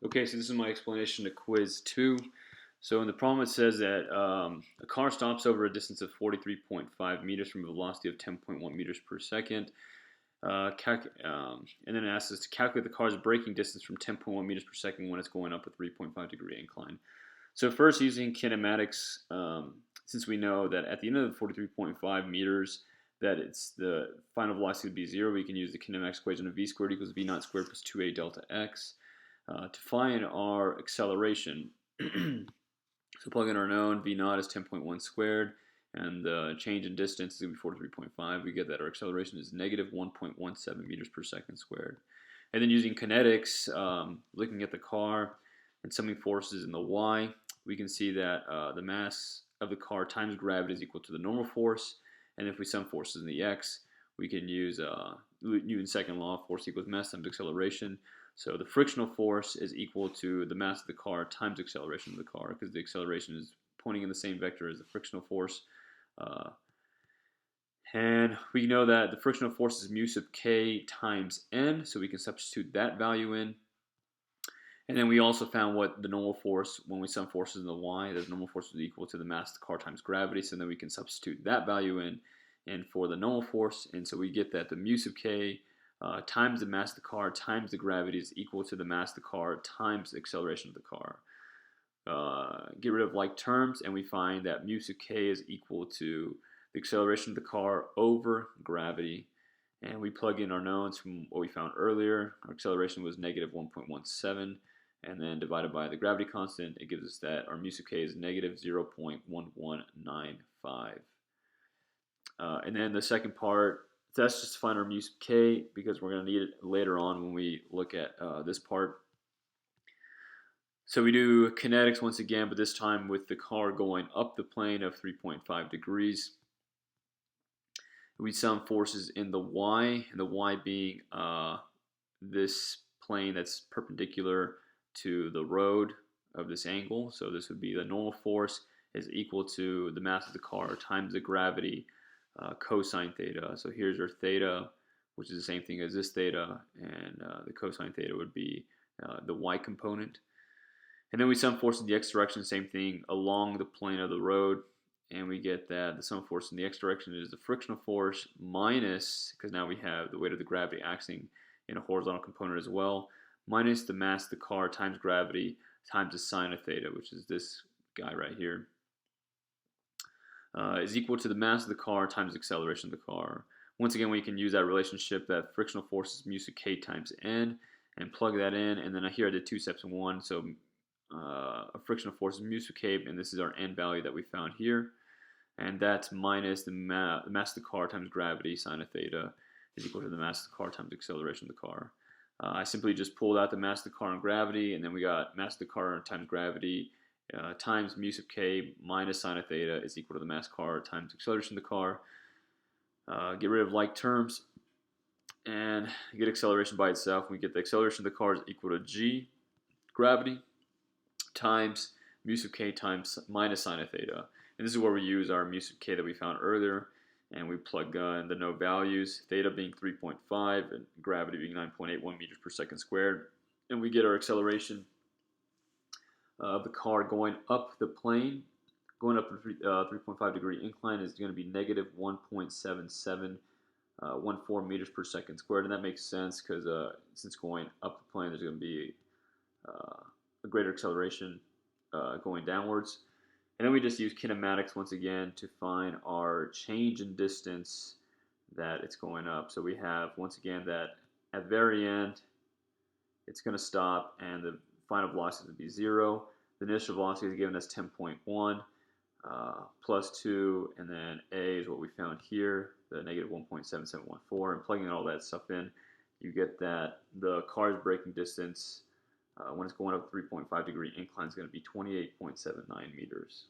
Okay, so this is my explanation to quiz 2. So in the problem it says that a car stops over a distance of 43.5 meters from a velocity of 10.1 meters per second. And then it asks us to calculate the car's braking distance from 10.1 meters per second when it's going up a 3.5-degree incline. So first, using kinematics, since we know that at the end of the 43.5 meters that it's the final velocity would be 0, we can use the kinematics equation of v squared equals v naught squared plus 2a delta x. To find our acceleration, so plug in our known, v naught is 10.1 squared, and the change in distance is going to be 43.5. We get that our acceleration is negative 1.17 meters per second squared. And then using kinetics, looking at the car and summing forces in the y, we can see that the mass of the car times gravity is equal to the normal force. And if we sum forces in the x, we can use Newton's second law, force equals mass times acceleration. So the frictional force is equal to the mass of the car times acceleration of the car, because the acceleration is pointing in the same vector as the frictional force. And we know that the frictional force is mu sub k times n, so we can substitute that value in. And then we also found what the normal force, when we sum forces in the y, the normal force is equal to the mass of the car times gravity, so then we can substitute that value in and for the normal force, and so we get that the mu sub k times the mass of the car times the gravity is equal to the mass of the car times the acceleration of the car. Get rid of like terms, and we find that mu sub k is equal to the acceleration of the car over gravity. And we plug in our knowns from what we found earlier. Our acceleration was negative 1.17, and then divided by the gravity constant, it gives us that our mu sub k is negative 0.1195. And then the second part, that's just to find our mu sub k, because we're going to need it later on when we look at this part. So we do kinetics once again, but this time with the car going up the plane of 3.5 degrees. We sum forces in the y, and the y being this plane that's perpendicular to the road of this angle. So this would be the normal force is equal to the mass of the car times the gravity cosine theta. So here's your theta, which is the same thing as this theta, and the cosine theta would be the y component. And then we sum force in the x direction, same thing, along the plane of the road. And we get that the sum force in the x direction is the frictional force minus, because now we have the weight of the gravity acting in a horizontal component as well, minus the mass of the car times gravity times the sine of theta, which is this guy right here, is equal to the mass of the car times the acceleration of the car. Once again, we can use that relationship that frictional force is mu sub k times n, and plug that in. And then here I did 2 steps in one, so a frictional force is mu sub k, and this is our n value that we found here. And that's minus the mass of the car times gravity sine of theta is equal to the mass of the car times the acceleration of the car. I simply just pulled out the mass of the car and gravity, and then we got mass of the car times gravity times mu sub k minus sine of theta is equal to the mass of the car times acceleration of the car. Get rid of like terms and get acceleration by itself. We get the acceleration of the car is equal to g, gravity, times mu sub k times minus sine of theta. And this is where we use our mu sub k that we found earlier, and we plug in the no values, theta being 3.5 and gravity being 9.81 meters per second squared. And we get our acceleration of the car going up the plane, going up a 3.5 degree incline is going to be negative 1.7714 meters per second squared. And that makes sense because since going up the plane, there's going to be a greater acceleration going downwards. And then we just use kinematics once again to find our change in distance that it's going up. So we have, once again, that at the very end, it's going to stop, and the final velocity will be 0. The initial velocity is given as 10.1 plus 2, and then a is what we found here, the negative 1.7714. And plugging all that stuff in, you get that the car's braking distance when it's going up 3.5 degree incline is going to be 28.79 meters.